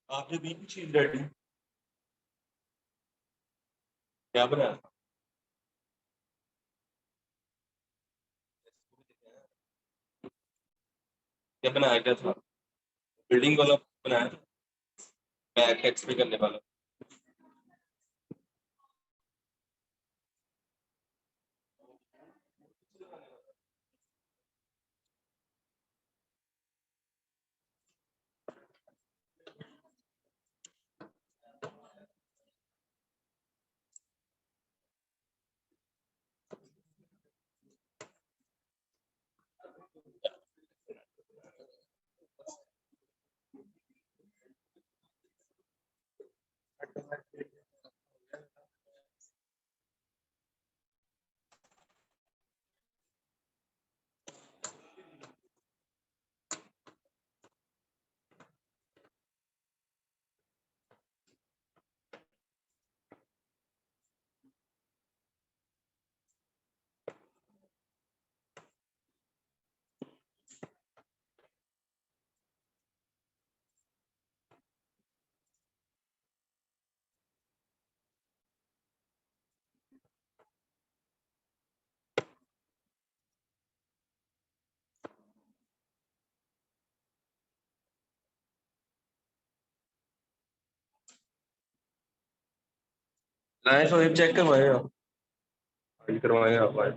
आपने दी कुछ चीज रेडी? क्या बनाया? क्या बनाया क्या था? बिल्डिंग वाला बनाया था? बैक एक्सपे करने वाला? लाए तो चेक करवाए आप? करवाए आप आए?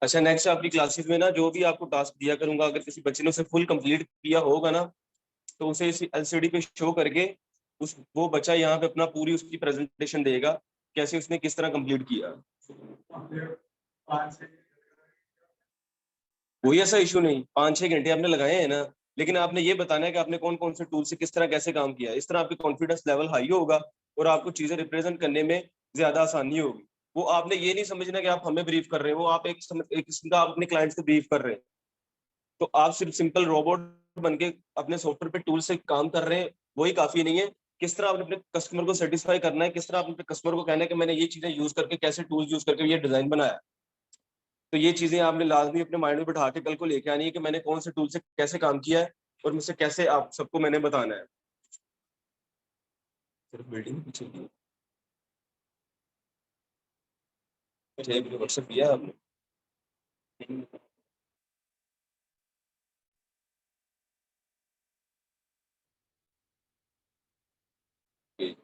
अच्छा, नेक्स्ट आपकी क्लासेस में ना जो भी आपको टास्क दिया करूंगा, अगर किसी बच्चे ने उसे फुल कंप्लीट किया होगा ना, तो उसे इस एलसीडी पे शो करके उस वो बच्चा यहाँ पे अपना पूरी उसकी प्रेजेंटेशन देगा, कैसे उसने किस तरह कंप्लीट किया। कोई ऐसा इशू नहीं, 5-6 घंटे आपने लगाए हैं ना, लेकिन आपने ये बताना है कि आपने कौन कौन से टूल से किस तरह कैसे काम किया। इस तरह आपकी कॉन्फिडेंस लेवल हाई होगा और आपको चीजें रिप्रेजेंट करने में ज्यादा आसानी होगी। वो आपने ये नहीं समझना कि आप हमें ब्रीफ कर रहे हैं, वो आप एक किस्म का आप अपने क्लाइंट्स को ब्रीफ कर रहे हैं। तो आप सिर्फ सिंपल रोबोट बन के अपने सॉफ्टवेयर पे टूल से काम कर रहे हैं, वही काफी नहीं है। किस तरह आपने अपने कस्टमर को सेटिस्फाई करना है, किस तरह आपने अपने कस्टमर को कहना है कि मैंने ये चीजें यूज करके, कैसे टूल यूज करके ये डिजाइन बनाया। तो ये चीजें आपने लाजमी अपने माइंड में बैठा के कल को लेके आनी है कि मैंने कौन से टूल से कैसे काम किया है और मुझसे कैसे आप सबको मैंने बताना है। सिर्फ बिल्डिंग पीछे की मुझे व्हाट्सएप किया आपने?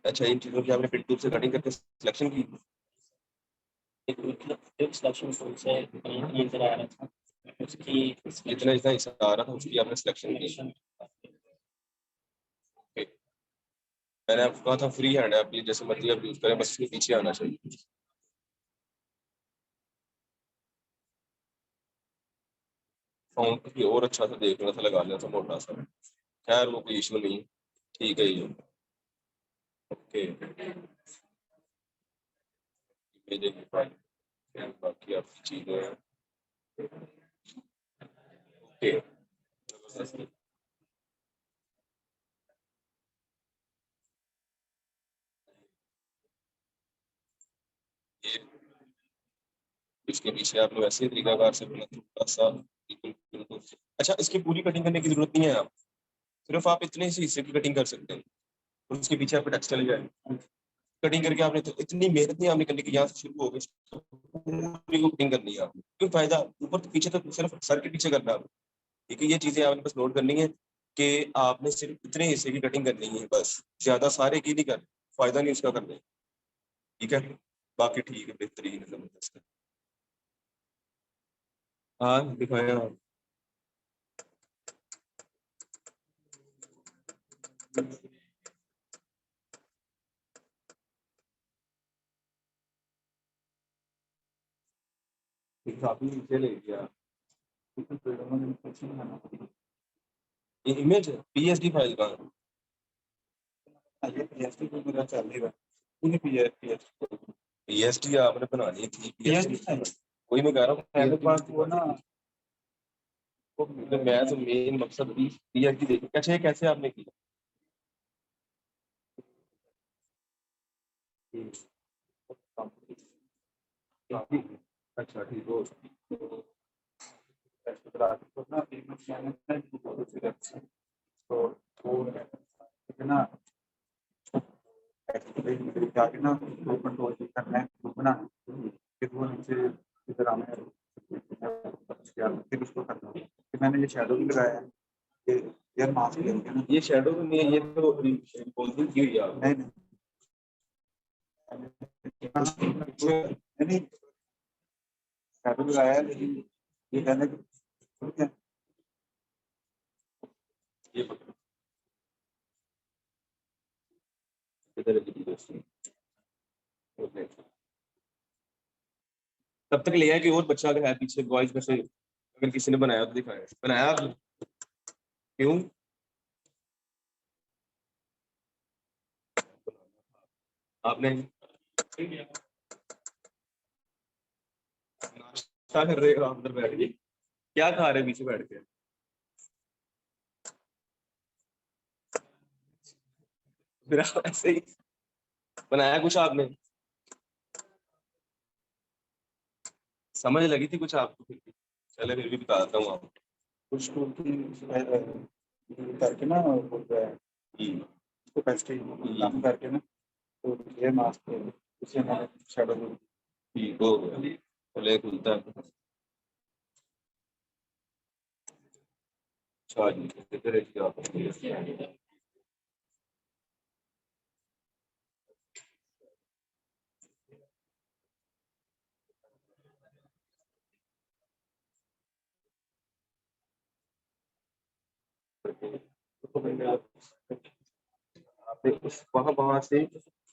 अच्छा, इन चीजों की आपने टूल से कटिंग करके सिलेक्शन की? सिलेक्शन टूल से ये नजर आ रहा था उसकी, जितना जितना हिस्सा आ रहा था उसकी आपने सिलेक्शन की। मैंने आपको कहा था फ्री हैंड है, आप ये जैसे मर्जी आप यूज करें, बस इसके पीछे आना चाहिए। फाउंट भी और अच्छा सा देख लेना था, लगा लेना था मोटा सा। खैर वो कोई इशू नहीं, ठीक है ये। ओके, भेजेंगे फाइल, फिर बाकी आपकी चीजें हैं। ओके, ये इसके पीछे आपने वैसे ही तरीकाकार से अपना थोड़ा सा, बिल्कुल बिल्कुल। अच्छा, इसकी पूरी कटिंग करने की जरूरत नहीं है, आप सिर्फ आप इतने से हिस्से की कटिंग कर सकते हैं और उसके पीछे आपका टेक्स्ट चल जाए। कटिंग करके आपने तो इतनी मेहनत नहीं आपने करनी कि यहाँ से शुरू हो गई पूरी कटिंग करनी है आपने, क्यों फायदा। ऊपर तो पीछे तो सिर्फ सर के पीछे करना है आपको। ठीक है, ये चीजें आपने बस नोट करनी है कि आपने सिर्फ इतने हिस्से की कटिंग करनी है बस, ज्यादा सारे की नहीं करनी, फायदा नहीं उसका करने। ठीक है, बाकी ठीक है, बेहतरीन है, जबरदस्त है। हाँ दिखाया आप। काफी नीचे ले गया। ये इमेज पीएसडी फाइल का पीएसडी आपने बनानी थी, पीएसडी वही मैं कह रहा हूँ मेरे पास वो ना तो मैं तो मेन मकसद ये कि देखिए अच्छा ये कैसे आपने किया। अच्छा ठीक हो तो ना पेमेंट मैनेजमेंट तो वो ना जाके ना तो कंट्रोल करना है ग्रुप बना फिर वो नीचे इधर आना है फिर उसको करना है। फिर मैंने ये शैडो भी लगाया है कि यार मास्क लेंगे ना ये शैडो तो नहीं है, ये तो रिपोजिंग की हुई है आपने। नहीं नहीं शैडो लगाया है लेकिन ये कहने ठीक है ये पकड़ो, इधर है जी दोस्तों। ओके। तब तक ले आया कि और बच्चा अगर है पीछे बॉयज में से अगर किसी ने बनाया तो दिखाया बनाया आपने? क्यों? आपने नाश्ता कर रहे हो आप अंदर बैठ के, क्या खा रहे हैं पीछे बैठ के? फिर आप ऐसे ही बनाया कुछ आपने? समझ लगी थी कुछ आपको फिर भी? चले फिर भी बताता हूँ आपको। कुछ टूल की करके ना वो जो है उसको पेस्टिंग काम करके ना तो ये मास्क उसे मैंने शैडो में ठीक हो गया, चले खुलता है। अच्छा जी इधर है जी आप। तो मैंने आपने उस वहां से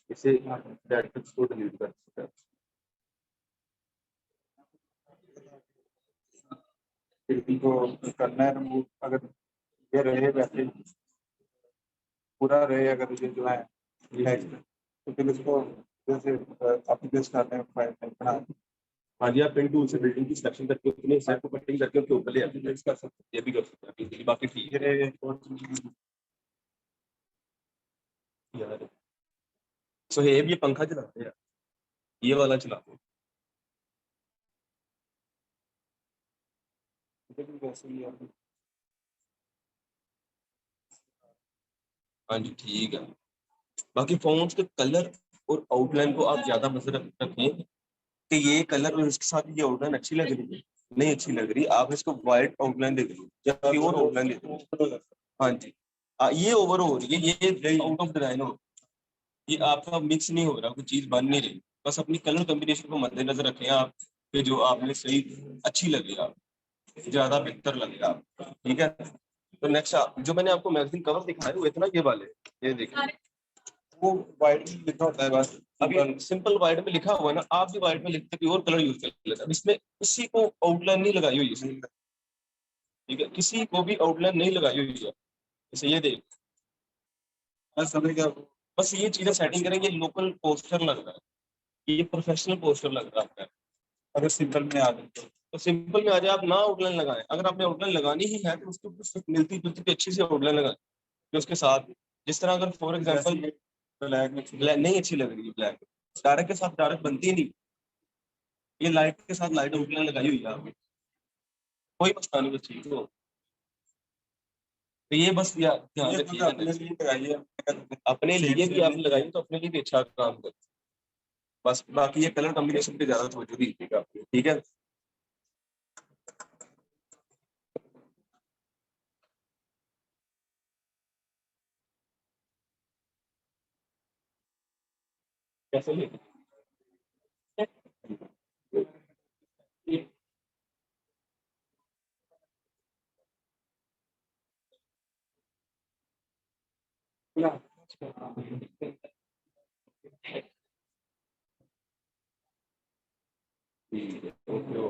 इसे डायरेक्ट को डिलीट कर सकते हैं। फिर भी को करना है रिमूव अगर ये रहे वैसे ही पूरा रहे अगर ये जो है टेक्स्ट तो फिर इसको जैसे कॉपी पेस्ट करते हैं फाइल बना हाँ जी आप पेंट टूल से बिल्डिंग की सिलेक्शन करके उतने हिस्से को कटिंग करके उसके ऊपर ले आते हैं कर सकते हैं, ये भी कर सकते हैं easily, बाकी ठीक है ये यार। सुहेब ये पंखा चलाते हैं, ये वाला चलाते हैं। वैसे ही है। हाँ जी ठीक है। बाकी फोन्स के कलर और आउटलाइन को आप ज्यादा नजर रखिए कि ये कलर और इसके साथ ये आउटलाइन अच्छी लग रही है नहीं अच्छी लग रही, आप इसको व्हाइट आउटलाइन दे दीजिए या प्योर आउटलाइन दे दीजिए। हाँ जी ये ओवर हो रही है, ये आउट ऑफ डिजाइन हो, ये आपका मिक्स नहीं हो रहा, कोई चीज बन नहीं रही। बस अपनी कलर कॉम्बिनेशन को मद्देनजर रखें आप कि जो आपने सही अच्छी लगे आप ज्यादा बेहतर लगे आप, ठीक है। तो नेक्स्ट जो मैंने आपको मैगजीन कवर दिखाए हुए थे ना ये वाले, ये देखिए वो वाइट लिखा होता है बस अभी सिंपल वाइट में लिखा हुआ है ना, आप भी वाइट में लिखते कोई और कलर यूज कर लेते हैं। अब इसमें किसी को आउटलाइन नहीं लगाई हुई है, ठीक है, किसी को भी आउटलाइन नहीं लगाई हुई है। जैसे ये देख, मैं समझ गया बस ये चीजें सेटिंग करेंगे, लोकल पोस्टर लग रहा है, ये प्रोफेशनल पोस्टर लग रहा है। अगर सिंपल में आ गए तो सिंपल में आ जाए, आप ना आउटलाइन लगाएं, अगर आपने आउटलाइन लगानी ही है तो उसके ऊपर मिलती जुलती अच्छी सी आउटलाइन लगाएं कि उसके साथ जिस तरह अगर फॉर एग्जाम्पल ब्लैक में ब्लैक नहीं अच्छी लग रही है, ब्लैक डार्क के साथ डार्क बनती ही नहीं, ये लाइट के साथ लाइट आउटलाइन लगाई हुई है आपने, कोई मसला नहीं, बस ठीक हो। तो ये बस ध्यान रखिएगा, अपने लिए लगाइए अपने लिए भी आपने लगाई तो अपने लिए भी अच्छा काम कर, बस बाकी ये कलर कॉम्बिनेशन पे ज्यादा तवज्जो दीजिएगा आपने, ठीक है। कैसे ले ठीक है, ओके।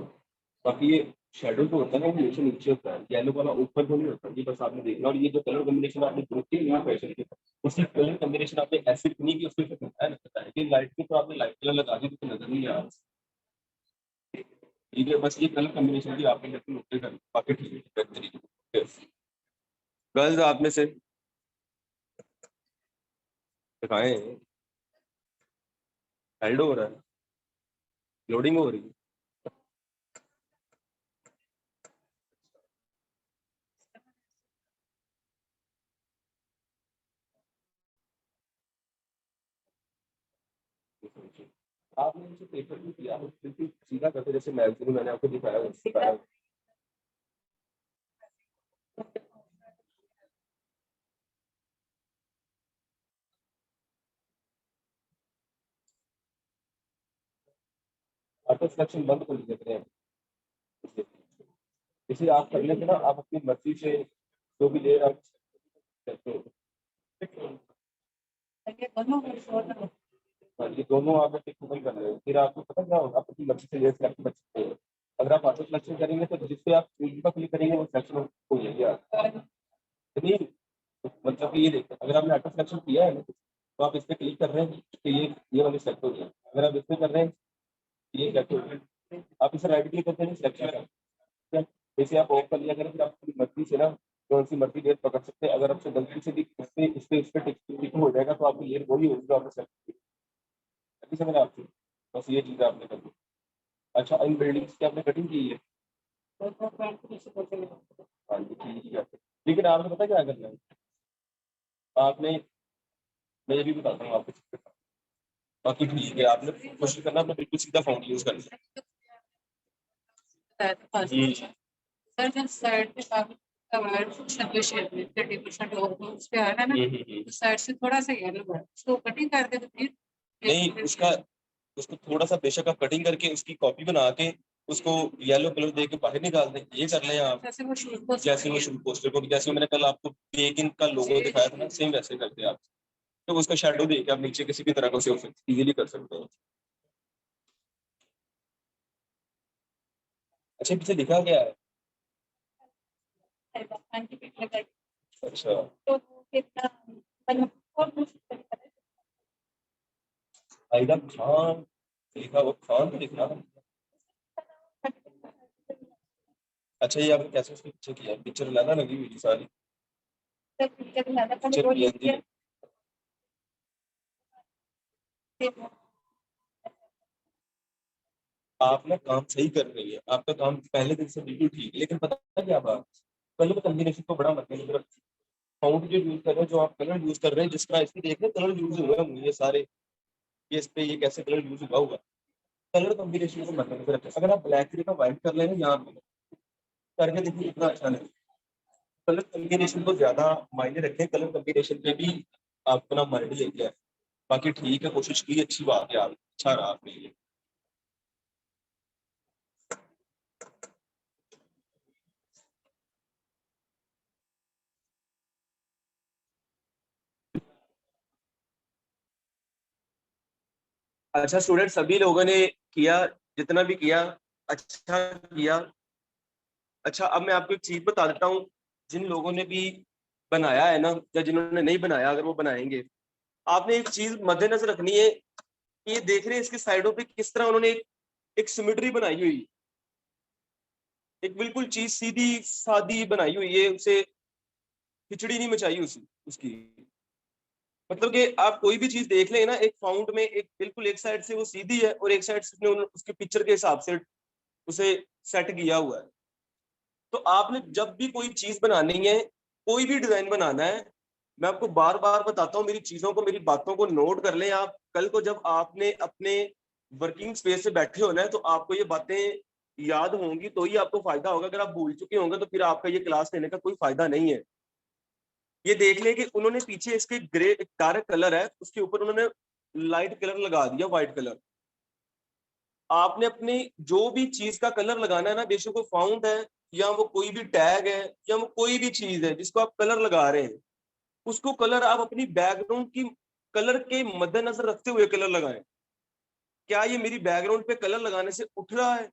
बाकी ये शेडो जो होता है ना वो हमेशा नीचे होता है, येलो वाला ऊपर को नहीं होता, ये बस आपने देखना। और ये जो कलर कॉम्बिनेशन आपने देखी है फैशन के, उसी कलर कॉम्बिनेशन आपने ऐसे नहीं कि उसमें से पता है कि लाइट की तो आपने लाइट कलर लगा दी तो नजर नहीं आ रहा, ठीक है, बस ये कलर कॉम्बिनेशन भी आपने नोट कर, बाकी ठीक है बेहतरीन। गर्ल्स आप में से दिखाएं, हेल्ड हो रहा है, लोडिंग हो रही है। आपने जो पेपर भी किया वो बिल्कुल सीधा करके, जैसे मैगजीन मैंने आपको दिखाया। ऑटो सिलेक्शन बंद कर देते हैं, इसे आप कर लेते ना, आप अपनी मर्जी से जो भी ले आप करते हो। हाँ, ये दोनों आप टिक खत्म कर रहे हो, फिर आपको पता क्या होगा, आप अपनी मर्जी से ले सिलेक्ट कर सकते हो। अगर आप ऑटो सिलेक्शन करेंगे तो जिस पे आप का क्लिक करेंगे वो सिलेक्शन हो जाएगा। नहीं, मतलब कि ये देखो, अगर आपने ऑटो सिलेक्शन किया है ना, तो आप इस पे क्लिक कर रहे हैं तो ये वाले सेलेक्ट हो गया। अगर आप इस पे कर रहे हैं ये सेलेक्ट हो गया, आप इसे राइट क्लिक करते हैं सिलेक्शन, जैसे आप ऑफ कर लिया करें, फिर आप अपनी मर्जी से ना कौन सी मर्जी डेट पकड़ सकते हैं। अगर आपसे गलती से भी इस पे टिक हो जाएगा तो आपको ये वही होगी जो आपने सेलेक्ट की। अभी समझ आपकी, बस ये चीज़ आपने कर दी। अच्छा, इन बिल्डिंग्स की आपने कटिंग की है? हाँ जी, ठीक है। लेकिन आपने पता क्या करना है, आपने, मैं ये भी बताता हूँ आपको, बाकी ठीक है, आपने कोशिश करना अपना बिल्कुल सीधा फाउंड यूज करना है। सर जब साइड पे काफी शक्ल शेप में 30% उस पे आ रहा है ना, तो साइड से थोड़ा सा येलो है, उसको कटिंग कर दे तो फिर नहीं, उसको थोड़ा सा बेशक आप कटिंग करके उसकी कॉपी बना के उसको येलो कलर दे के बाहर निकाल दें, ये कर लें आप। जैसे वो शूट को जैसे वो शुरू पोस्टर को, जैसे मैंने कल आपको बेगिन का लोगो दिखाया था ना, सेम वैसे करते हैं आप। तो उसका शेडो दे के आप नीचे किसी भी तरह का उसे इजीली कर सकते हैं। अच्छा, पीछे लिखा क्या है? अच्छा, तो कितना आइदा खान लिखा, वो खान तो लिखना है। अच्छा, ये आपने कैसे उसके पीछे किया? पिक्चर लाना लगी हुई सारी पिक्चर PNG है। आप ना काम सही कर रही है, आपका काम पहले दिन से बिल्कुल ठीक है, लेकिन पता है क्या बात, कलर कॉम्बिनेशन को बड़ा मत करिए। फाउंड जो यूज कर रहे हैं, जो आप कलर यूज कर रहे हैं, जिस तरह इसमें देख रहे हैं कलर यूज हुआ है ये सारे, ये इस पे ये कैसे कलर यूज हुआ होगा, कलर कॉम्बिनेशन को मत रखें। अगर आप ब्लैक कलर का व्हाइट कर लेंगे यहाँ पे करके देखिए कितना अच्छा लगे। कलर कॉम्बिनेशन को ज्यादा मायने रखें, कलर कॉम्बिनेशन पे भी आप अपना माइंड लेके आए। बाकी ठीक है, कोशिश की, अच्छी बात है, आप अच्छा रहा आपके लिए। अच्छा स्टूडेंट, सभी लोगों ने किया, जितना भी किया अच्छा किया। अच्छा, अब मैं आपको एक चीज बता देता हूँ, जिन लोगों ने भी बनाया है ना, या जिन्होंने नहीं बनाया, अगर वो बनाएंगे, आपने एक चीज मद्देनजर रखनी है कि ये देख रहे हैं इसके साइडों पे किस तरह उन्होंने एक सिमेट्री बनाई हुई, एक बिल्कुल चीज सीधी सादी बनाई हुई है, उसे खिचड़ी नहीं मचाई उसकी। मतलब कि आप कोई भी चीज देख लें ना, एक फाउंड में एक बिल्कुल एक साइड से वो सीधी है और एक साइड से उसने उसके पिक्चर के हिसाब से उसे सेट किया हुआ है। तो आपने जब भी कोई चीज बनानी है, कोई भी डिजाइन बनाना है, मैं आपको बार बार बताता हूँ, मेरी चीजों को, मेरी बातों को नोट कर लें आप। कल को जब आपने अपने वर्किंग स्पेस से बैठे होना है तो आपको ये बातें याद होंगी, तो ही आपको फायदा होगा। अगर आप भूल चुके होंगे तो फिर आपका ये क्लास लेने का कोई फायदा नहीं है। ये देख लें कि उन्होंने पीछे इसके ग्रे डार्क कलर है, उसके ऊपर उन्होंने लाइट कलर लगा दिया, व्हाइट कलर। आपने अपनी जो भी चीज का कलर लगाना है ना, बेशक वो फाउंड है या वो कोई भी टैग है या वो कोई भी चीज है जिसको आप कलर लगा रहे हैं, उसको कलर आप अपनी बैकग्राउंड की कलर के मद्देनजर रखते हुए कलर लगाएं। क्या ये मेरी बैकग्राउंड पे कलर लगाने से उठ रहा है,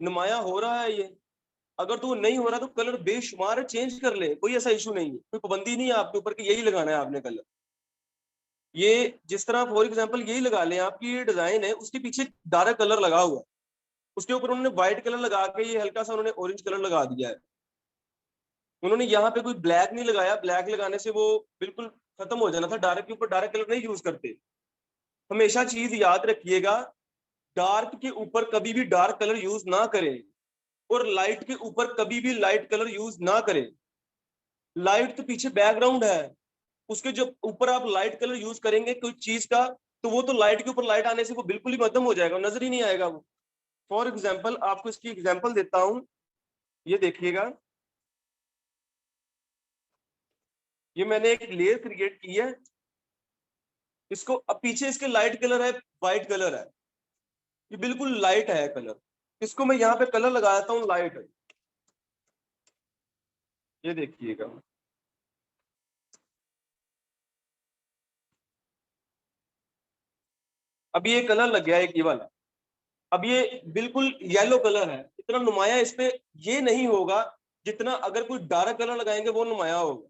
नुमाया हो रहा है ये? अगर तो वो नहीं हो रहा तो कलर बेशुमार है, चेंज कर ले, कोई ऐसा इशू नहीं है, कोई पाबंदी नहीं है आपके ऊपर कि यही लगाना है आपने कलर। ये जिस तरह फॉर एग्जांपल यही लगा लें, आपकी ये डिजाइन है, उसके पीछे डार्क कलर लगा हुआ है, उसके ऊपर उन्होंने व्हाइट कलर लगा के ये हल्का सा उन्होंने ऑरेंज कलर लगा दिया है। उन्होंने यहाँ पे कोई ब्लैक नहीं लगाया, ब्लैक लगाने से वो बिल्कुल खत्म हो जाना था। डार्क के ऊपर डार्क कलर नहीं यूज करते। हमेशा चीज याद रखिएगा, डार्क के ऊपर कभी भी डार्क कलर यूज ना करें और लाइट के ऊपर कभी भी लाइट कलर यूज ना करें। लाइट तो पीछे बैकग्राउंड है, उसके जो ऊपर आप लाइट कलर यूज करेंगे कोई चीज का, तो वो तो लाइट के ऊपर लाइट आने से वो बिल्कुल ही खत्म हो जाएगा, नजर ही नहीं आएगा वो। फॉर एग्जाम्पल आपको इसकी एग्जाम्पल देता हूं, ये देखिएगा, ये मैंने एक लेयर क्रिएट की है, इसको अब पीछे इसके लाइट कलर है, व्हाइट कलर है, ये बिल्कुल लाइट है कलर। इसको मैं यहाँ पे कलर लगा देता हूँ लाइट, ये देखिएगा, अब ये कलर लग गया एक ये वाला। अब ये बिल्कुल येलो कलर है, इतना नुमाया इस पे ये नहीं होगा जितना अगर कोई डार्क कलर लगाएंगे वो नुमाया होगा।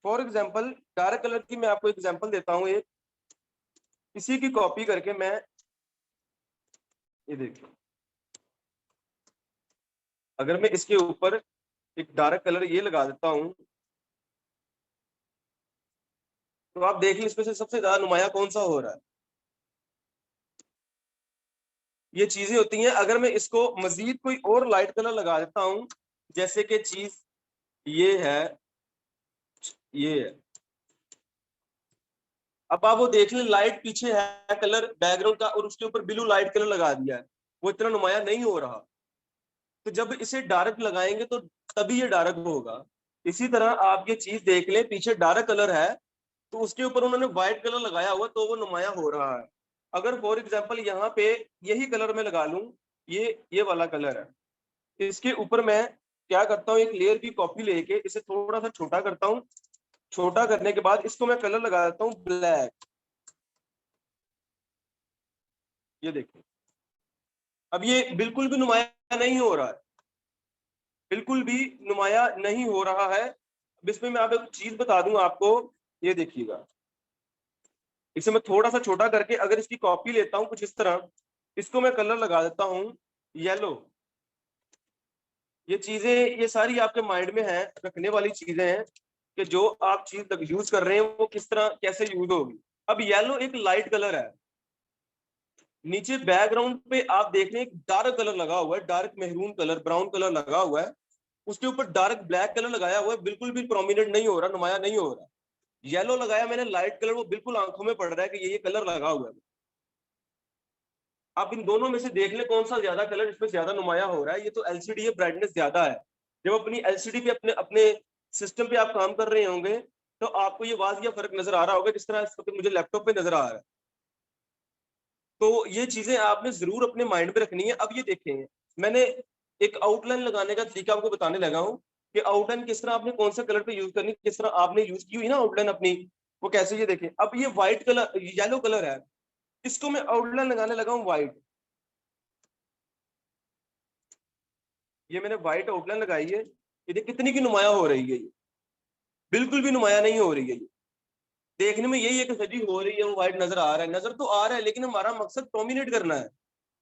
फॉर एग्जाम्पल डार्क कलर की मैं आपको एग्जाम्पल देता हूँ, एक इसी की कॉपी करके मैं, ये देखिए, अगर मैं इसके ऊपर एक डार्क कलर ये लगा देता हूं, तो आप देख लें इसमें से सबसे ज्यादा नुमाया कौन सा हो रहा है। ये चीजें होती हैं। अगर मैं इसको मजीद कोई और लाइट कलर लगा देता हूं, जैसे कि चीज ये है, ये है, अब आप वो देख लें, लाइट पीछे है कलर बैकग्राउंड का और उसके ऊपर ब्लू लाइट कलर लगा दिया है, वो इतना नुमाया नहीं हो रहा। तो जब इसे डार्क लगाएंगे तो तभी ये डार्क होगा। इसी तरह आप ये चीज देख लें, पीछे डार्क कलर है तो उसके ऊपर उन्होंने व्हाइट कलर लगाया हुआ तो वो नुमाया हो रहा है। अगर फॉर एग्जांपल यहाँ पे यही कलर मैं लगा लूं, ये वाला कलर है, इसके ऊपर मैं क्या करता हूँ, एक लेयर की कॉपी लेके इसे थोड़ा सा छोटा करता हूँ, छोटा करने के बाद इसको मैं कलर लगा देता हूँ ब्लैक, ये देखिए, अब ये बिल्कुल भी नुमाया नहीं हो रहा है, बिल्कुल भी नुमाया नहीं हो रहा है। अब इसमें मैं आप एक चीज बता दूं आपको, ये देखिएगा, इसे मैं थोड़ा सा छोटा करके अगर इसकी कॉपी लेता हूं कुछ इस तरह, इसको मैं कलर लगा देता हूं येलो। ये चीजें ये सारी आपके माइंड में है, रखने वाली चीजें हैं कि जो आप चीज यूज कर रहे हैं वो किस तरह कैसे यूज होगी। अब येलो एक लाइट कलर है, नीचे बैकग्राउंड पे आप देख रहे हैं एक डार्क कलर लगा हुआ है, dark maroon colour, brown colour लगा हुआ है, उसके ऊपर डार्क ब्लैक कलर लगाया हुआ है, बिल्कुल भी प्रोमिनेंट नहीं हो रहा, नुमाया नहीं हो रहा। येलो लगाया मैंने लाइट कलर, वो बिल्कुल आंखों में पड़ रहा है कि ये कलर लगा हुआ है। आप इन दोनों में से देख ले कौन सा ज्यादा कलर इसमें ज्यादा नुमाया हो रहा है। ये तो एलसीडी है, ब्राइटनेस ज्यादा है। जब अपनी एलसीडी पे अपने अपने सिस्टम पे आप काम कर रहे होंगे तो आपको ये वाजिया फर्क नजर आ रहा होगा, जिस तरह इस वक्त मुझे लैपटॉप पे नजर आ रहा है। तो ये चीजें आपने जरूर अपने माइंड में रखनी है। अब ये देखें, मैंने एक आउटलाइन लगाने का तरीका आपको बताने लगा हूँ कि आउटलाइन किस तरह आपने कौन सा कलर पे यूज करनी, किस तरह आपने यूज की हुई ना आउटलाइन अपनी, वो कैसे, ये देखें। अब ये व्हाइट कलर, येलो कलर है, इसको मैं आउटलाइन लगाने लगा हूँ व्हाइट, ये मैंने व्हाइट आउटलाइन लगाई है, ये कितनी की नुमाया हो रही है, ये बिल्कुल भी नुमाया नहीं हो रही है। ये देखने में यही है कि सजी हो रही है, वो व्हाइट नजर आ रहा है, नजर तो आ रहा है, लेकिन हमारा मकसद डोमिनेट करना है,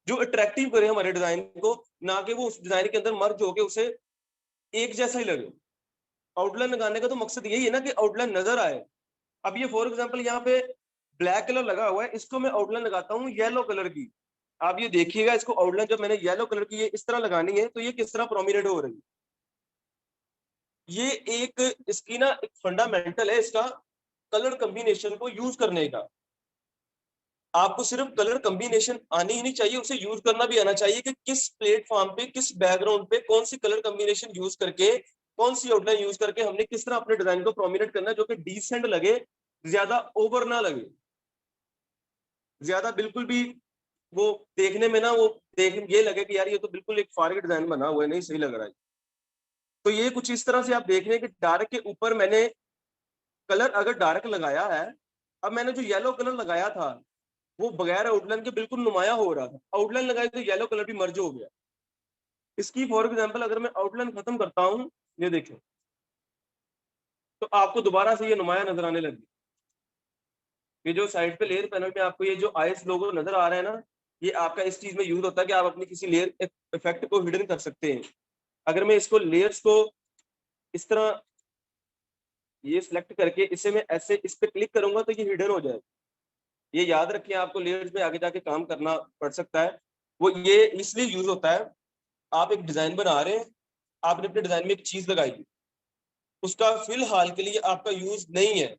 जो अट्रैक्टिव करे हमारे डिजाइन को, ना कि वो उस डिजाइन के अंदर मर्ज होके उसे एक जैसा ही लगे। आउटलाइन लगाने का तो मकसद यही है ना कि आउटलाइन नजर आए। अब ये फॉर एग्जांपल यहाँ पे ब्लैक कलर लगा हुआ है, इसको मैं आउटलाइन लगाता हूँ येलो कलर की। आप ये देखिएगा, इसको आउटलाइन जब मैंने येलो कलर की ये इस तरह लगानी है तो ये किस तरह प्रोमिनेंट हो रही है। ये एक इसकी ना एक फंडामेंटल है इसका, कलर कॉम्बिनेशन को यूज करने का। आपको सिर्फ कलर कॉम्बिनेशन आनी ही नहीं चाहिए, उसे यूज करना भी आना चाहिए कि किस प्लेटफॉर्म पे, किस बैकग्राउंड पे कौन सी कलर कॉम्बिनेशन यूज करके, कौन सी आउटलाइन यूज करके हमने किस तरह अपने डिजाइन को प्रोमिनेंट करना है, जो कि डिसेंट लगे, ज्यादा ओवर ना लगे, ज्यादा बिल्कुल भी वो देखने में ना वो देख ये लगे कि यार ये तो बिल्कुल एक फारग डिजाइन बना हुआ है, नहीं सही लग रहा है। तो ये कुछ इस तरह से आप देख रहे हैं कि डार्क के ऊपर मैंने कलर अगर डार्क लगाया है, अब मैंने जो येलो कलर लगाया था वो बगैर आउटलाइन के बिल्कुल नुमाया हो रहा था, आउटलाइन लगाई तो येलो कलर भी मर्ज हो गया। इसकी फॉर एग्जांपल अगर मैं आउटलाइन खत्म करता हूं, ये देखें, तो आपको दोबारा से ये नुमाया नजर आने लगी। ये जो साइड पे लेयर पैनल में आपको ये जो आईएस लोगो नजर आ रहा है ना, ये आपका इस चीज में यूज होता है कि आप अपनी किसी लेयर इफेक्ट को हिडन कर सकते हैं। अगर मैं इसको लेयर्स को इस तरह ये सिलेक्ट करके इसे मैं ऐसे इस पे क्लिक करूंगा तो ये हिडन हो जाएगा। ये याद रखिए, आपको लेयर्स में आगे जाके काम करना पड़ सकता है। वो ये इसलिए यूज होता है, आप एक डिजाइन बना रहे हैं, आपने अपने डिजाइन में एक चीज लगाई, उसका फिलहाल के लिए आपका यूज नहीं है,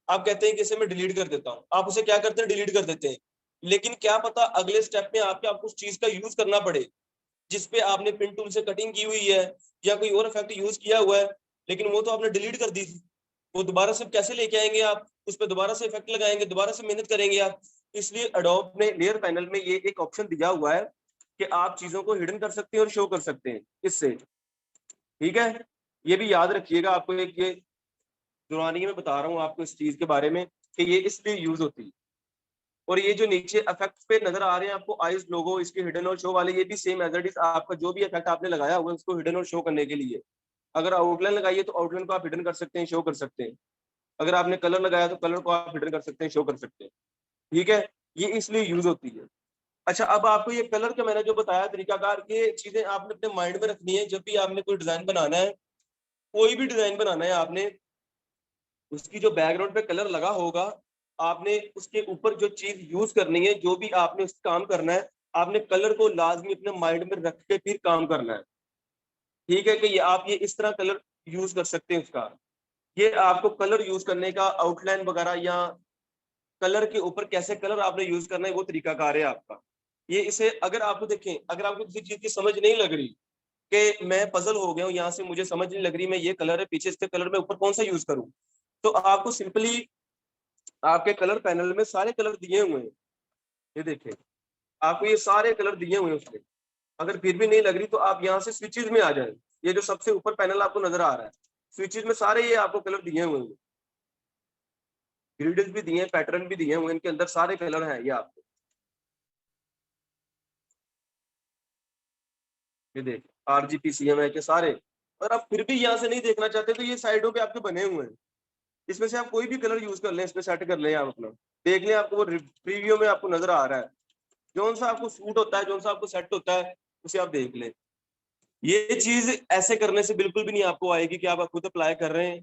आप कहते हैं कि इसे मैं डिलीट कर देता हूं, आप उसे क्या करते हैं, डिलीट कर देते हैं। लेकिन क्या पता अगले स्टेप में आपको उस चीज का यूज करना पड़े जिसपे आपने पिन टूल से कटिंग की हुई है या कोई और इफेक्ट यूज किया हुआ है, लेकिन वो तो आपने डिलीट कर दी थी। वो दोबारा से कैसे लेके आएंगे आप, उस पर दोबारा से इफेक्ट लगाएंगे, दोबारा से मेहनत करेंगे आप। इसलिए एडोब ने लेयर पैनल में ये एक ऑप्शन दिया हुआ है कि आप चीजों को हिडन कर सकते हैं और शो कर सकते हैं इससे। ठीक है, ये भी याद रखिएगा, आपको एक ये दुरानी में बता रहा हूँ आपको इस चीज के बारे में कि ये इसलिए यूज होती है। और ये जो नीचे इफेक्ट पे नजर आ रहे हैं आपको आइज लोगो, इसके हिडन और शो वाले, ये भी सेम एज इट इज आपका जो भी इफेक्ट आपने लगाया हुआ है उसको हिडन और शो करने के लिए। अगर आउटलाइन लगाइए तो आउटलाइन को आप हिडन कर सकते हैं, शो कर सकते हैं। अगर आपने कलर लगाया तो कलर को आप हिडन कर सकते हैं, शो कर सकते हैं। ठीक है, ये इसलिए यूज होती है। अच्छा, अब आपको ये कलर का मैंने जो बताया तरीकाकार, ये चीजें आपने अपने माइंड में रखनी है। जब भी आपने कोई डिजाइन बनाना है, कोई भी डिजाइन बनाना है, आपने उसकी जो बैकग्राउंड पे कलर लगा होगा, आपने उसके ऊपर जो चीज यूज करनी है, जो भी आपने उस काम करना है, आपने कलर को लाजमी अपने माइंड में रख के फिर काम करना है। ठीक है, कि ये आप ये इस तरह कलर यूज कर सकते हैं उसका। ये आपको कलर यूज करने का आउटलाइन वगैरह या कलर के ऊपर कैसे कलर आपने यूज करना है वो तरीकाकार है आपका। ये इसे अगर आपको देखें, अगर आपको किसी चीज की समझ नहीं लग रही कि मैं पजल हो गया हूँ यहाँ से, मुझे समझ नहीं लग रही, मैं ये कलर है पीछे इसके कलर में ऊपर कौन सा यूज करूँ, तो आपको सिंपली आपके कलर पैनल में सारे कलर दिए हुए हैं। ये देखें, आपको ये सारे कलर दिए हुए हैं उसमें। अगर फिर भी नहीं लग रही तो आप यहाँ से स्विचेस में आ जाए। ये जो सबसे ऊपर पैनल आपको नजर आ रहा है, स्विचेस में सारे ये आपको कलर दिए हुए हैं, ग्रिड्स भी दिए हैं, पैटर्न भी दिए हुए हैं, इनके अंदर सारे कलर हैं ये आपको। ये देख, RGB CMYK के सारे। अगर आप फिर भी यहाँ से नहीं देखना चाहते तो ये साइडों पे आपके बने हुए हैं, इसमें से आप कोई भी कलर यूज कर लें, इसमें सेट कर लें आप अपना, देख लें, आपको वो प्रीव्यू में आपको नजर आ रहा है। जो सा आपको सूट होता है, जो सा आपको सेट होता है, उसे आप देख लें। ये चीज ऐसे करने से बिल्कुल भी नहीं आपको आएगी कि आप खुद अप्लाई कर रहे हैं,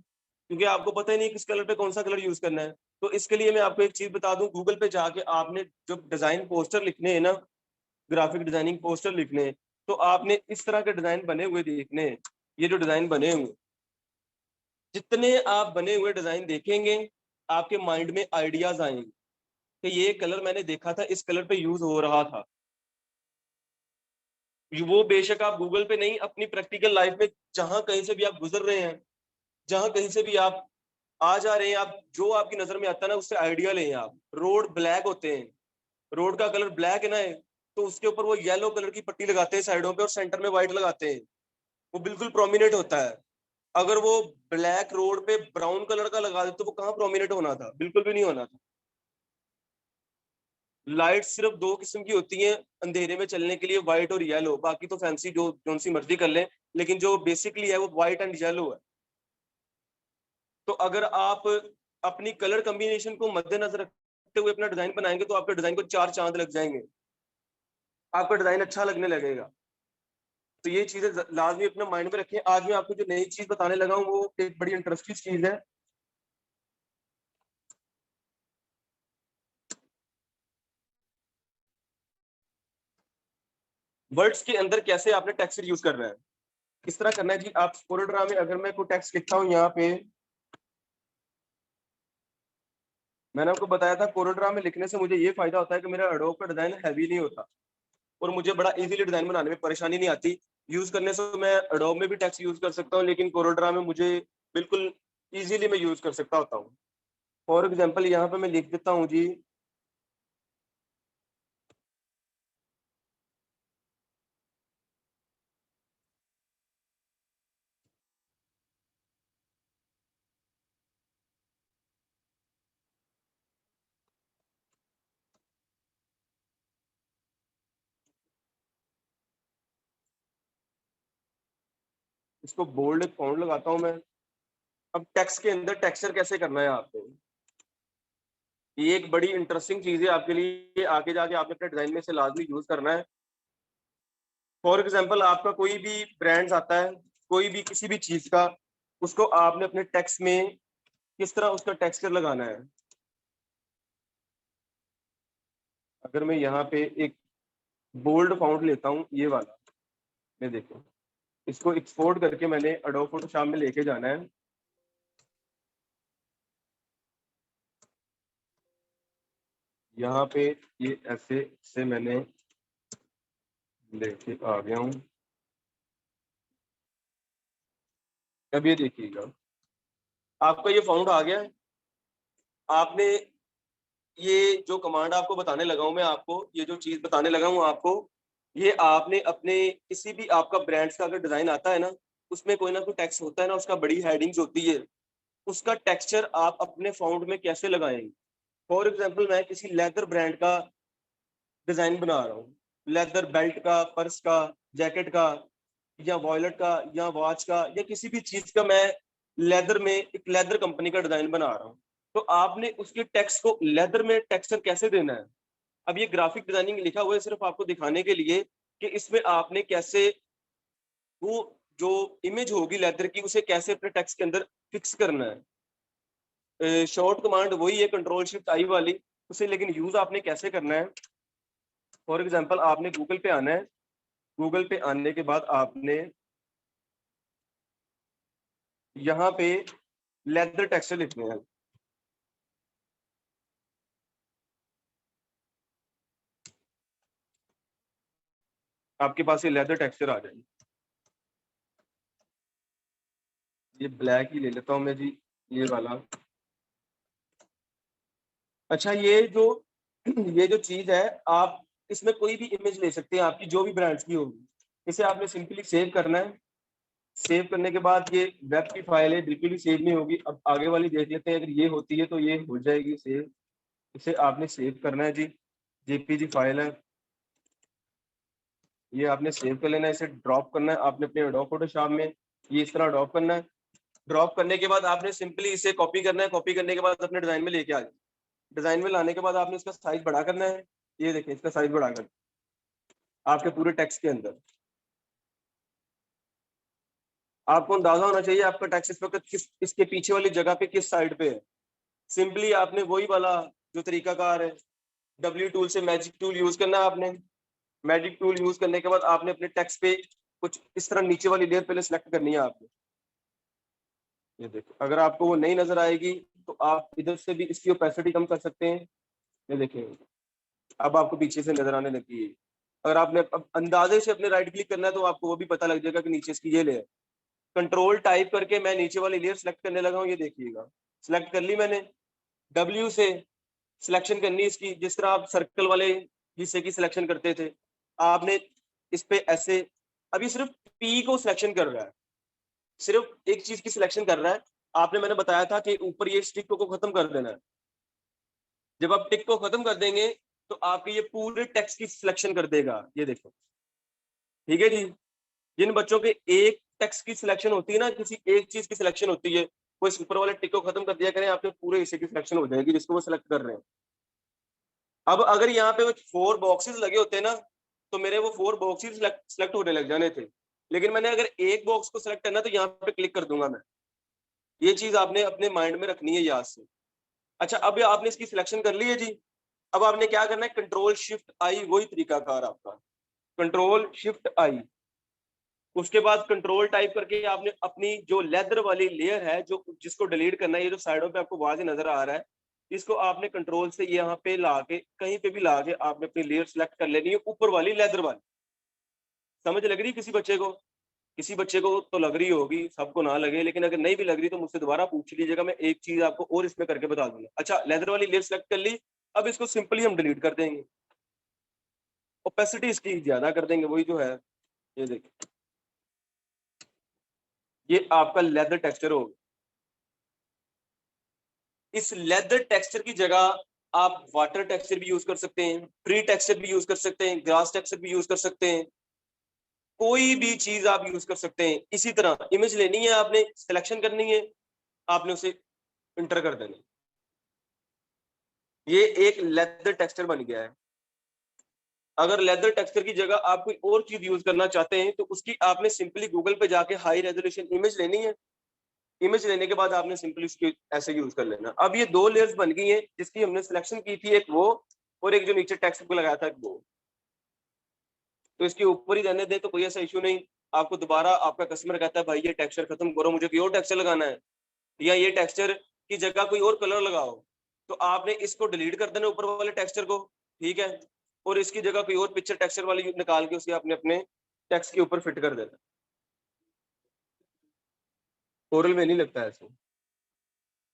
क्योंकि आपको पता ही नहीं किस कलर पे कौन सा कलर यूज करना है। तो इसके लिए मैं आपको एक चीज बता दूं, गूगल पे जाके आपने जो डिजाइन पोस्टर लिखने हैं ना, ग्राफिक डिजाइनिंग पोस्टर लिखने हैं, तो आपने इस तरह के डिजाइन बने हुए देखने हैं। ये जो डिजाइन बने हुए, जितने आप बने हुए डिजाइन देखेंगे, आपके माइंड में आइडियाज आएंगे कि ये कलर मैंने देखा था, इस कलर पे यूज हो रहा था। वो बेशक आप गूगल पे नहीं, अपनी प्रैक्टिकल लाइफ में जहां कहीं से भी आप गुजर रहे हैं, जहां कहीं से भी आप आ जा रहे हैं, आप जो आपकी नजर में आता है ना उससे आइडिया लें। आप रोड ब्लैक होते हैं, रोड का कलर ब्लैक है ना, तो उसके ऊपर वो येलो कलर की पट्टी लगाते हैं साइडों पे और सेंटर में व्हाइट लगाते हैं, वो बिल्कुल प्रोमिनेंट होता है। अगर वो ब्लैक रोड पे ब्राउन कलर का लगा देते तो वो कहाँ प्रोमिनेंट होना था, बिल्कुल भी नहीं होना था। लाइट सिर्फ दो किस्म की होती हैं अंधेरे में चलने के लिए, व्हाइट और येलो, बाकी तो फैंसी जो कौन सी मर्जी कर लें, लेकिन जो बेसिकली है वो व्हाइट एंड येलो है। तो अगर आप अपनी कलर कॉम्बिनेशन को मद्देनजर रखते हुए अपना डिजाइन बनाएंगे तो आपके डिजाइन को चार चांद लग जाएंगे, आपका डिजाइन अच्छा लगने लगेगा। तो ये चीजें लाजमी अपने माइंड में रखें। आज मैं आपको जो नई चीज बताने लगा हूँ वो एक बड़ी इंटरेस्टिंग चीज है। वर्ड्स के अंदर कैसे आपने टेक्स्ट यूज करना है, किस तरह करना है जी। आप कोरोड्रा में अगर मैं कोई टेक्स्ट लिखता हूँ यहाँ पे, मैंने आपको बताया था कोरोड्रा में लिखने से मुझे ये फायदा होता है कि मेरा एडोब का डिजाइन हैवी नहीं होता और मुझे बड़ा इजीली डिजाइन बनाने में परेशानी नहीं आती। यूज करने से मैं एडोब में भी टेक्स्ट यूज कर सकता हूँ, लेकिन कोरोड्रा में मुझे बिल्कुल इजीली मैं यूज कर सकता होता हूँ। फॉर एग्जाम्पल यहाँ पे मैं लिख देता हूँ जी, इसको बोल्ड फॉन्ट लगाता हूँ मैं। अब टेक्स्ट के अंदर टेक्सचर कैसे करना है आपको, ये एक बड़ी इंटरेस्टिंग चीज है आपके लिए, आगे जाके आपने अपने डिजाइन में से लाजमी यूज करना है। फॉर एग्जाम्पल आपका कोई भी ब्रांड्स आता है, कोई भी किसी भी चीज का, उसको आपने अपने टेक्स्ट में किस तरह उसका टेक्सचर लगाना है। अगर मैं यहाँ पे एक बोल्ड फॉन्ट लेता हूँ, ये वाला, ये देखो, इसको एक्सपोर्ट करके मैंने एडोब फोटोशॉप में लेके जाना है। यहाँ पे ये ऐसे से मैंने लेके आ गया हूँ। अब ये देखिएगा, आपका ये फॉन्ट आ गया है। आपने ये जो कमांड आपको बताने लगा हूं मैं, आपको ये जो चीज बताने लगा हूं आपको, ये आपने अपने किसी भी आपका ब्रांड्स का अगर डिजाइन आता है ना, उसमें कोई ना कोई टेक्स्ट होता है ना, उसका बड़ी हेडिंग्स होती है, उसका टेक्सचर आप अपने फॉन्ट में कैसे लगाएंगे। फॉर एग्जाम्पल मैं किसी लेदर ब्रांड का डिजाइन बना रहा हूँ, लेदर बेल्ट का, पर्स का, जैकेट का, या वॉलेट का, या वॉच का, या किसी भी चीज का मैं लेदर में एक लेदर कंपनी का डिजाइन बना रहा हूँ, तो आपने उसके टेक्स्ट को लेदर में टेक्सचर कैसे देना है। अब ये ग्राफिक डिजाइनिंग लिखा हुआ है सिर्फ आपको दिखाने के लिए कि इसमें आपने कैसे वो जो इमेज होगी लेदर की, उसे कैसे अपने टेक्स्ट के अंदर फिक्स करना है। शॉर्ट कमांड वही है कंट्रोल शिफ्ट आई वाली, उसे लेकिन यूज आपने कैसे करना है। फॉर एग्जाम्पल आपने गूगल पे आना है, गूगल पे आने के बाद आपने यहाँ पे लेदर टेक्सचर लिखने हैं। आपके पास ये लेदर टेक्सचर आ जाएगी। ये ब्लैक ही ले लेता हूँ मैं जी, ये वाला। अच्छा, ये जो चीज है, आप इसमें कोई भी इमेज ले सकते हैं आपकी जो भी ब्रांड्स की होगी। इसे आपने सिंपली सेव करना है। सेव करने के बाद ये वेब की फाइल है, बिल्कुल भी सेव नहीं होगी। अब आगे वाली देख लेते हैं, अगर ये होती है तो ये हो जाएगी सेव। इसे आपने सेव करना है जी, जेपीजी फाइल है, ये आपने सेव कर लेना है। इसे ड्रॉप करना है आपने अपने एडोब फोटोशॉप में, ये इस तरह ड्रॉप करना है। ड्रॉप करने के बाद आपने सिंपली इसे कॉपी करना है। कॉपी करने के बाद अपने डिजाइन में लेके आ जाए। डिजाइन में लाने के बाद आपने इसका साइज बड़ा करना है। ये देखिए, इसका साइज बड़ा कर आपके पूरे टेक्स्ट के अंदर। आपको अंदाजा होना चाहिए आपका टेक्स्ट इस वक्त किस, इसके पीछे वाली जगह पे किस साइड पे है। सिंपली आपने वही वाला जो तरीकाकार है, डब्ल्यू टूल से मैजिक टूल यूज करना है आपने। मैजिक टूल यूज करने के बाद आपने अपने टेक्स्ट पे कुछ इस तरह नीचे वाली लेयर पहले सेलेक्ट करनी है आपने। ये देखो, अगर आपको वो नहीं नजर आएगी तो आप इधर से भी इसकी ओपेसिटी कम कर सकते हैं। ये देखिए, अब आपको पीछे से नजर आने लगी है। अगर आपने अब अंदाजे से अपने राइट क्लिक करना है तो आपको वो भी पता लग जाएगा कि नीचे इसकी ये लेयर। कंट्रोल टाइप करके मैं नीचे वाली लेयर सेलेक्ट करने लगा हूँ। ये देखिएगा, सिलेक्ट कर ली मैंने। डब्ल्यू से सिलेक्शन करनी इसकी, जिस तरह आप सर्कल वाले हिस्से की सिलेक्शन करते थे, आपने इस पे ऐसे। अभी सिर्फ पी को सिलेक्शन कर रहा है, सिर्फ एक चीज की सिलेक्शन कर रहा है। आपने, मैंने बताया था कि ऊपर ये टिक को खत्म कर देना है। जब आप टिक को खत्म कर देंगे तो आपके ये पूरे टेक्स्ट की सिलेक्शन कर देगा। ये देखो, ठीक है जी। जिन बच्चों के एक टेक्स्ट की सिलेक्शन होती है ना, किसी एक चीज की सिलेक्शन होती है, वो इस ऊपर वाले टिक को खत्म कर दिया करें, आपके पूरे हिस्से की सिलेक्शन हो जाएगी जिसको वो सिलेक्ट कर रहे हैं। अब अगर यहाँ पे वो 4 बॉक्सेस लगे होते हैं ना, तो मेरे वो 4 बॉक्सेस सिलेक्ट होने लग जाने थे। लेकिन मैंने अगर एक बॉक्स को सिलेक्ट करना तो यहाँ पे क्लिक कर दूंगा मैं। ये चीज आपने अपने माइंड में रखनी है याद से। अच्छा, अब आपने इसकी सिलेक्शन कर ली है जी। अब आपने क्या करना है, कंट्रोल शिफ्ट आई, वही तरीकाकार आपका, कंट्रोल शिफ्ट आई। उसके बाद कंट्रोल टाइप करके आपने अपनी जो लेदर वाली लेयर है, जो जिसको डिलीट करना है, ये जो साइडों पे आपको वाज़ नजर आ रहा है, इसको आपने कंट्रोल से यहाँ पे लाके, कहीं पे भी लाके आपने अपनी लेयर सेलेक्ट कर लेनी है, ऊपर वाली लेदर वाली। समझ लग रही है किसी बच्चे को? किसी बच्चे को तो लग रही होगी, सबको ना लगे, लेकिन अगर नहीं भी लग रही तो मुझसे दोबारा पूछ लीजिएगा, मैं एक चीज आपको और इसमें करके बता दूंगा। अच्छा, लेदर वाली लेयर सेलेक्ट कर ली। अब इसको सिंपली हम डिलीट कर देंगे, ओपेसिटी इसकी ज्यादा कर देंगे, वही जो है। ये देखिए, ये आपका लेदर टेक्सचर होगा। इस लेदर टेक्सचर की जगह आप वाटर टेक्सचर भी यूज कर सकते हैं, ट्री टेक्सचर भी यूज कर सकते हैं, ग्रास टेक्सचर भी यूज कर सकते हैं, कोई भी चीज आप यूज कर सकते हैं। इसी तरह इमेज लेनी है आपने, सिलेक्शन करनी है, आपने उसे इंटर कर देना। ये एक लेदर टेक्सचर बन गया है। अगर लेदर टेक्सचर की जगह आप कोई और चीज यूज करना चाहते हैं तो उसकी आपने सिंपली गूगल पे जाके हाई रेजोल्यूशन इमेज लेनी है। इमेज लेने के बाद आपने सिंपली उसकी ऐसे यूज कर लेना। अब ये 2 लेयर्स बन गई हैं जिसकी हमने सिलेक्शन की थी, एक वो और एक जो नीचे टेक्स्ट को लगाया था वो। तो इसके ऊपर ही रहने दे तो कोई ऐसा इशू नहीं। आपको दोबारा आपका कस्टमर कहता है भाई ये टेक्सचर खत्म करो, मुझे कोई और टेक्सचर लगाना है, या ये टेक्सचर की जगह कोई और कलर लगाओ, तो आपने इसको डिलीट कर देना ऊपर वाले टेक्सचर को, ठीक है, और इसकी जगह कोई और पिक्चर टेक्सचर वाली निकाल के उसे आपने अपने टेक्स्ट के ऊपर फिट कर देना। कोरल में नहीं लगता है ऐसे,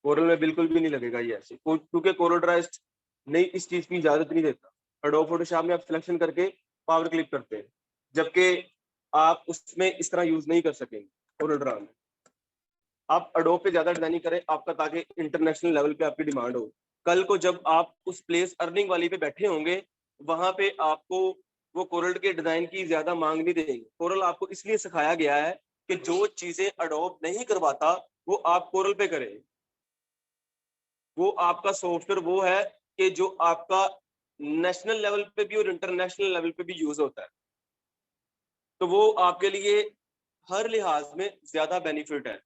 कोरल में बिल्कुल भी नहीं लगेगा ये ऐसे, क्योंकि कोरल ड्रा नहीं इस चीज की इजाजत नहीं देता। एडोब फोटोशॉप में आप सिलेक्शन करके पावर क्लिक करते हैं, जबकि आप उसमें इस तरह यूज नहीं कर सकेंगे कोरल ड्रा में। आप एडोब पे ज्यादा डिजाइनिंग करें आपका, ताकि इंटरनेशनल लेवल पे आपकी डिमांड हो। कल को जब आप उस प्लेस अर्निंग वाली पे बैठे होंगे, वहां पे आपको वो कोरल के डिजाइन की ज्यादा मांग नहीं देंगे। कोरल आपको इसलिए सिखाया गया है कि जो चीजें एडोब नहीं करवाता वो आप कोरल पे करें। वो आपका सॉफ्टवेयर वो है कि जो आपका नेशनल लेवल पे भी और इंटरनेशनल लेवल पे भी यूज होता है, तो वो आपके लिए हर लिहाज में ज्यादा बेनिफिट है।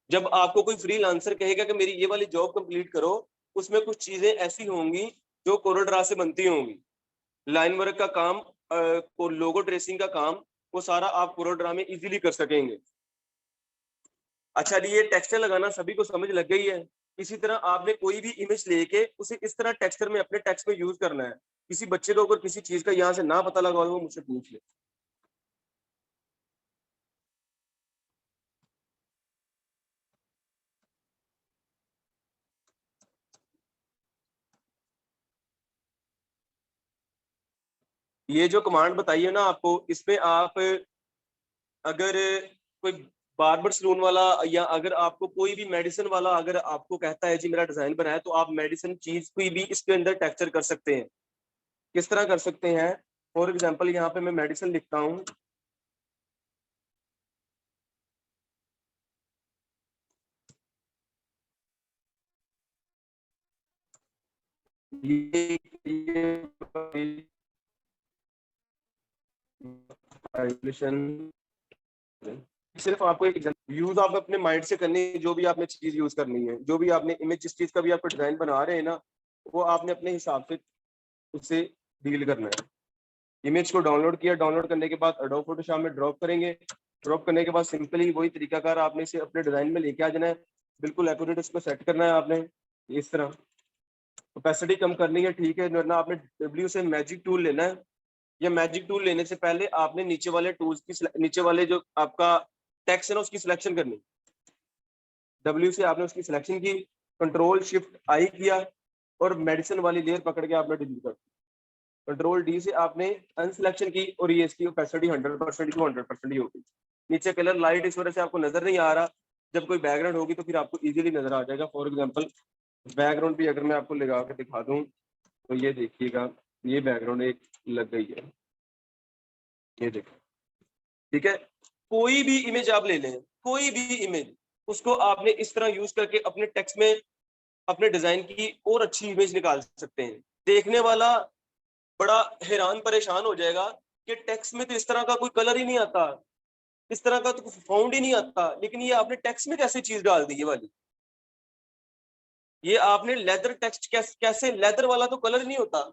जब आपको कोई फ्रीलांसर कहेगा कि मेरी ये वाली जॉब कंप्लीट करो, उसमें कुछ चीजें ऐसी होंगी जो कोरल ड्रा से बनती होंगी। लाइन वर्क का काम, लोगो ट्रेसिंग का काम, वो सारा आप कोरल ड्रा में इजीली कर सकेंगे। अच्छा, ये टेक्सचर लगाना सभी को समझ लग गई है। इसी तरह आपने कोई भी इमेज लेके उसे इस तरह टेक्सचर में अपने टेक्स्ट में यूज करना है। किसी बच्चे को अगर किसी चीज का यहाँ से ना पता लगा वो मुझसे पूछ ले। ये जो कमांड बताई है ना आपको, इसमें आप अगर कोई बार्बर सलून वाला या अगर आपको कोई भी मेडिसिन वाला अगर आपको कहता है जी मेरा डिजाइन बनाया, तो आप मेडिसिन चीज कोई भी इसके अंदर टेक्सचर कर सकते हैं। किस तरह कर सकते हैं? फॉर एग्जांपल यहाँ पे मैं मेडिसिन लिखता हूँ, सिर्फ आपको एक यूज आप अपने माइंड से करनी है। जो भी आपने चीज यूज करनी है, जो भी आपने इमेज, जिस चीज का भी आपको डिजाइन बना रहे हैं ना, वो आपने अपने हिसाब से उससे डील करना है। इमेज को डाउनलोड किया, डाउनलोड करने के बाद एडोब फोटोशॉप में ड्रॉप करेंगे। ड्रॉप करने के बाद सिंपली वही तरीकाकार आपने इसे अपने डिजाइन में लेके आ जाना है। बिल्कुल एक्यूरेट इसको सेट करना है आपने इस तरह। कैपेसिटी कम करनी है, ठीक है ना, आपने डब्ल्यू से मैजिक टूल लेना है। या मैजिक टूल लेने से पहले आपने नीचे वाले टूल्स की, नीचे वाले जो आपका टेक्स्ट है ना उसकी सिलेक्शन करनी। डब्ल्यू से आपने उसकी सिलेक्शन की, कंट्रोल शिफ्ट आई किया और मेडिसिन वाली लेयर पकड़ के आपने डिलीट कर दी। कंट्रोल डी से आपने अनसिलेक्शन की और ये इसकी कैपेसिटी 100% की 100% ही होगी। नीचे कलर लाइट इस वजह से आपको नजर नहीं आ रहा, जब कोई बैकग्राउंड होगी तो फिर आपको इजीली नजर आ जाएगा। फॉर एग्जांपल बैकग्राउंड भी अगर मैं आपको लगा के दिखा दूं तो ये देखिएगा, ये बैकग्राउंड एक लग गई है, ये देखो, ठीक है। कोई भी इमेज आप ले लें, कोई भी इमेज, उसको आपने इस तरह यूज करके अपने टेक्स्ट में अपने डिजाइन की और अच्छी इमेज निकाल सकते हैं। देखने वाला बड़ा हैरान परेशान हो जाएगा कि टेक्स्ट में तो इस तरह का कोई कलर ही नहीं आता, इस तरह का तो फाउंड ही नहीं आता, लेकिन ये आपने टेक्स्ट में कैसे चीज डाल दी ये वाली। ये आपने लेदर टेक्स्ट कैसे, लेदर वाला तो कलर नहीं होता।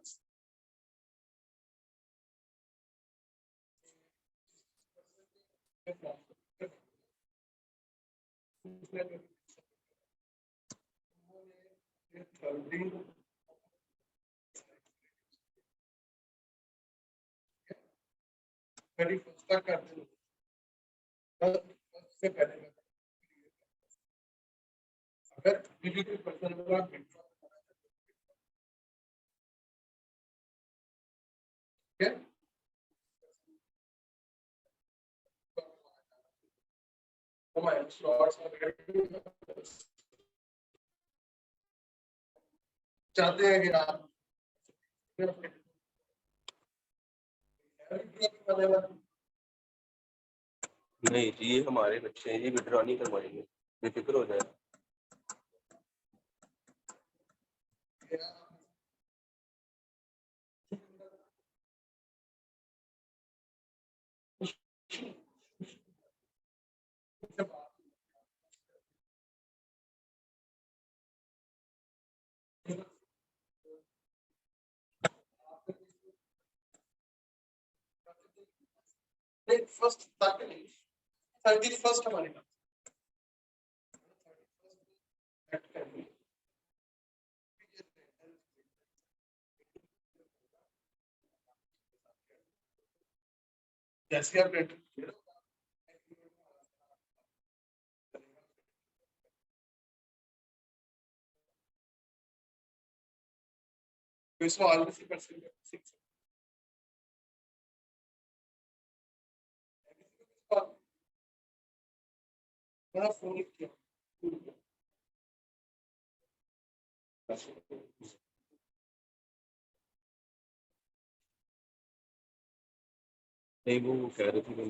चाहते हैं कि आप नहीं जी, ये हमारे बच्चे हैं, ये विड्रॉ नहीं करवाएंगे, बेफिक्र हो जाए। फर्स्ट 31st हमारे पास जैसे आप इसमें ऑलरेडी परसेंट 6 बड़ा फोन किया नहीं वो कह रहे थे कि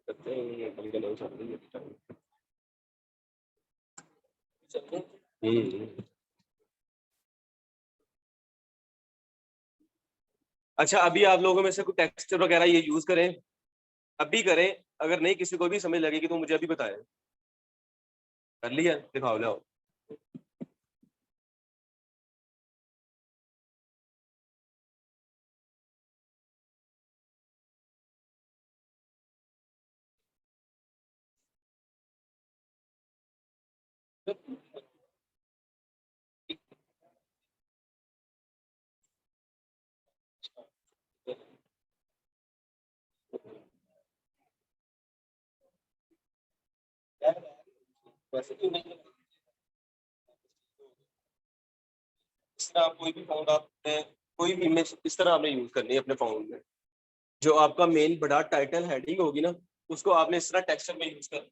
करते हैं कल का नहीं चल रही है। अच्छा अभी आप लोगों में से कोई टेक्स्ट वगैरह ये यूज करें, अभी करें, अगर नहीं किसी को भी समझ लगेगी तो मुझे अभी बताएं। कर लिया, दिखाओ लाओ। वैसे तो नहीं, इस तरह आप कोई भी फ़ॉन्ट आपने कोई भी इमेज इस तरह आपने यूज़ करनी है अपने फ़ॉन्ट में। जो आपका मेन बड़ा टाइटल हेडिंग होगी ना, उसको आपने इस तरह टेक्सचर में यूज़ करना।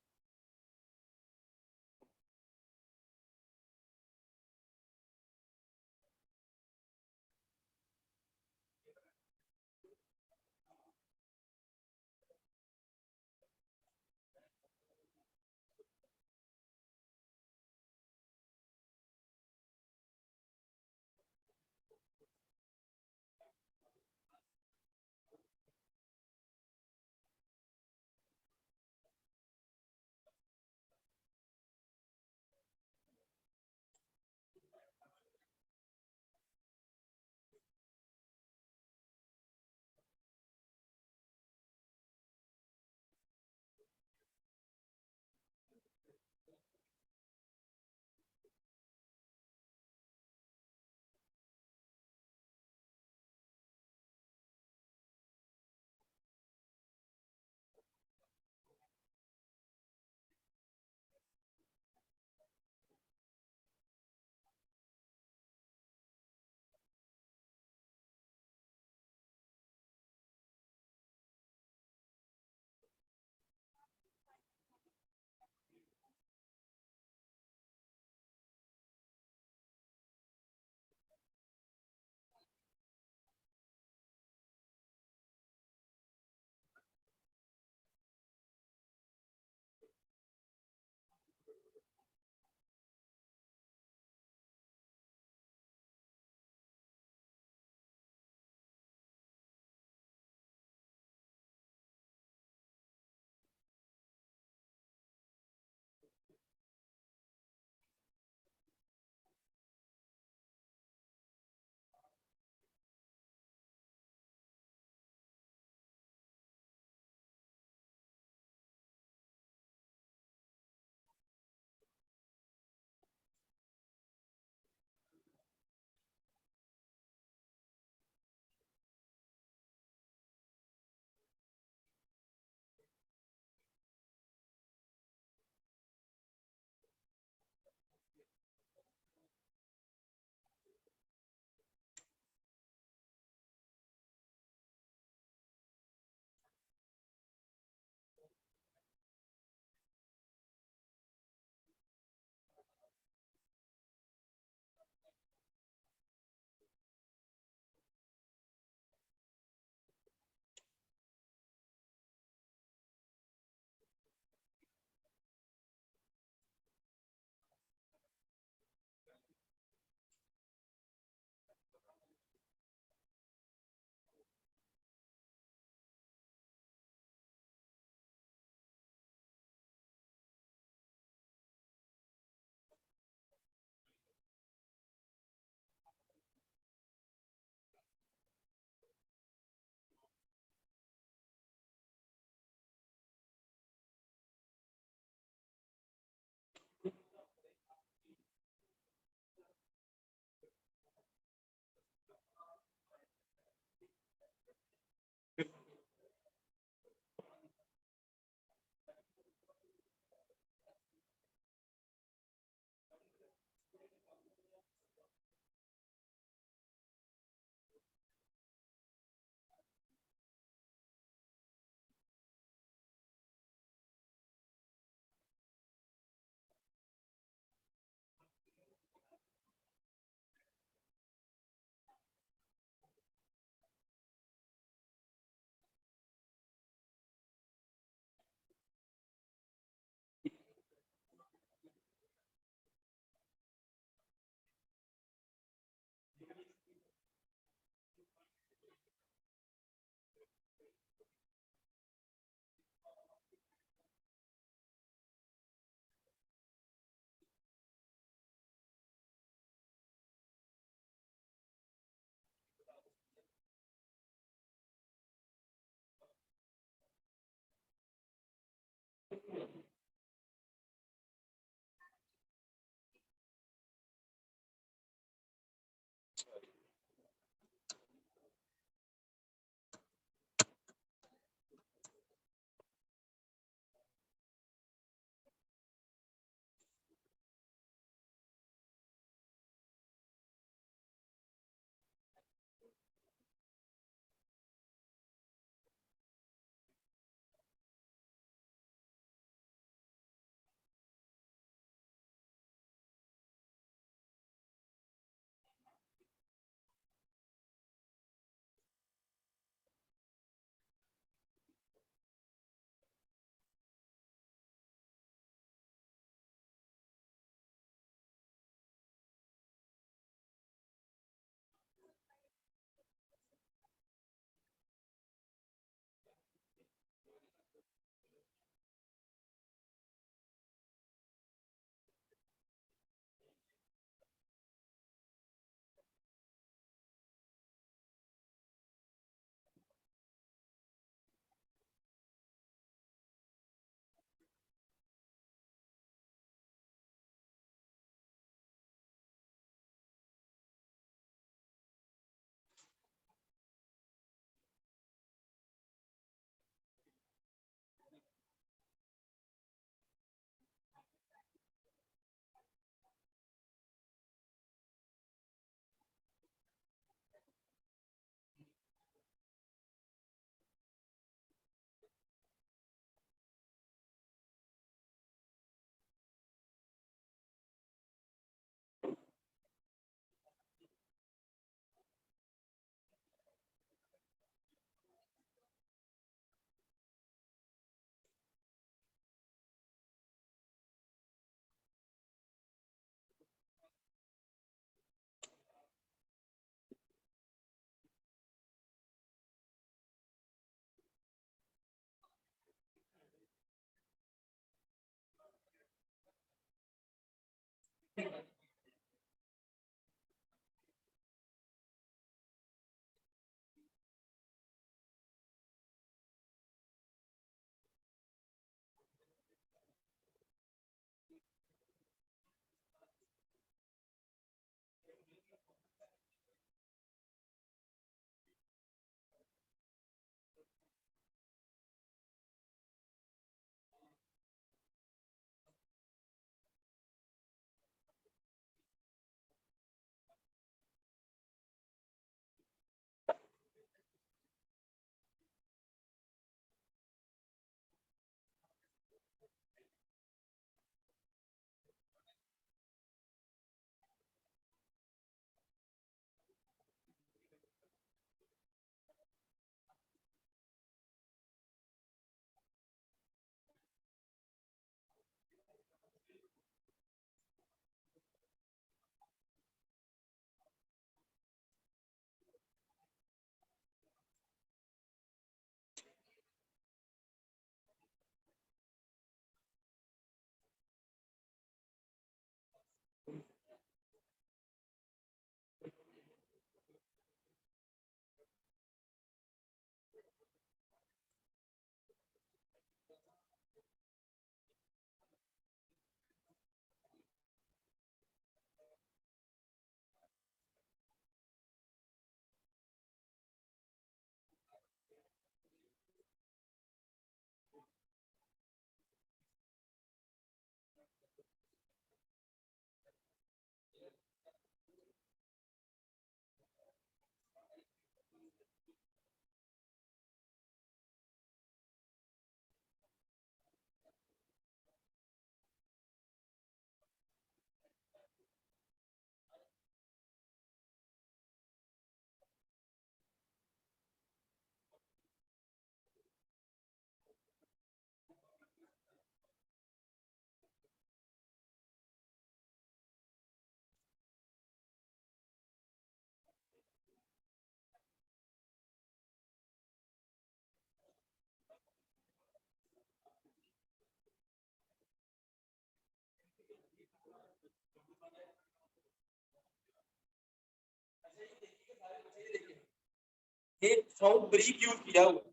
एक फाउंड ब्रिक यूज किया हुआ है।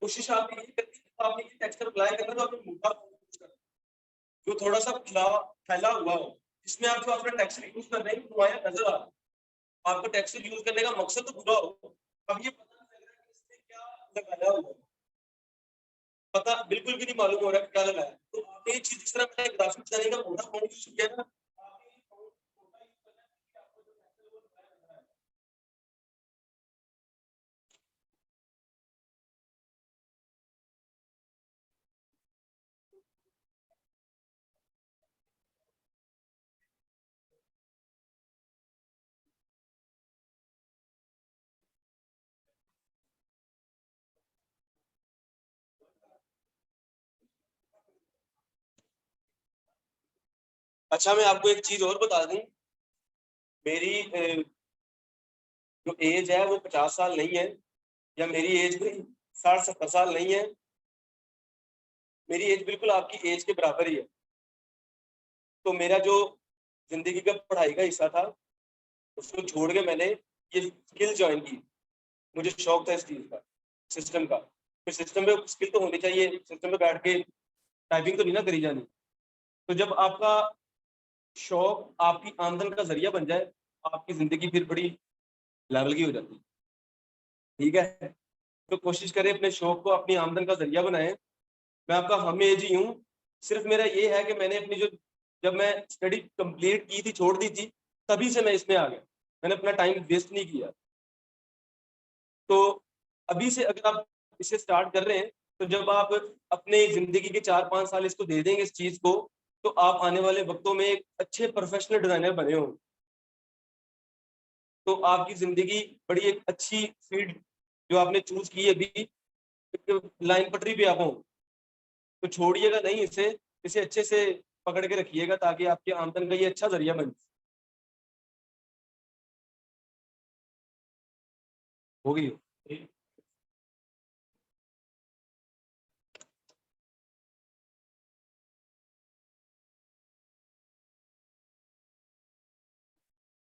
कोशिश आपकी ये करनी है, तो आपने ये टेक्सचर अप्लाई करना, तो आपने मोटा यूज करना जो थोड़ा सा फैला हुआ हो, इसमें आप जो अपना टेक्सचर यूज कर रहे हैं नुमाया नजर आ रहा है। आपका टेक्सचर यूज करने का मकसद तो पूरा हो। अब ये पता नहीं लग रहा है कि इसमें क्या लगाया हुआ है, पता बिल्कुल भी नहीं मालूम हो रहा है क्या लगाया है। तो आपने ये चीज इस तरह अपना ग्राफिक डिजाइनिंग का मोटा फॉन्ट यूज किया ना, आपने ये फॉन्ट मोटा यूज करना है कि आपको जो टेक्सचर वो लगाया नजर आए। अच्छा, मैं आपको एक चीज और बता दूं, मेरी जो एज है वो 50 साल नहीं है, या मेरी एज कोई 60-70 साल नहीं है। मेरी एज बिल्कुल आपकी एज के बराबर ही है। तो मेरा जो जिंदगी का पढ़ाई का हिस्सा था, उसको छोड़ के मैंने ये स्किल ज्वाइन की। मुझे शौक था इस चीज का, सिस्टम का। फिर सिस्टम में स्किल तो होनी चाहिए, सिस्टम में बैठ के टाइपिंग तो नहीं ना करी जानी। तो जब आपका शौक आपकी आमदन का जरिया बन जाए, आपकी जिंदगी फिर बड़ी लेवल की हो जाती है। ठीक है, तो कोशिश करें अपने शौक को अपनी आमदन का जरिया बनाएं। मैं आपका हम एज ही हूँ, सिर्फ मेरा ये है कि मैंने अपनी जो, जब मैं स्टडी कंप्लीट की थी, छोड़ दी थी, तभी से मैं इसमें आ गया। मैंने अपना टाइम वेस्ट नहीं किया। तो अभी से अगर आप इसे स्टार्ट कर रहे हैं, तो जब आप अपने जिंदगी के 4-5 साल इसको दे देंगे इस चीज को, तो आप आने वाले वक्तों में एक अच्छे प्रोफेशनल डिजाइनर बने होंगे। तो आपकी जिंदगी बड़ी एक अच्छी फील्ड जो आपने चूज की है अभी, लाइन पटरी पे आप हो। तो छोड़िएगा नहीं इसे, इसे अच्छे से पकड़ के रखिएगा, ताकि आपकी आमदन का ये अच्छा जरिया बन होगी।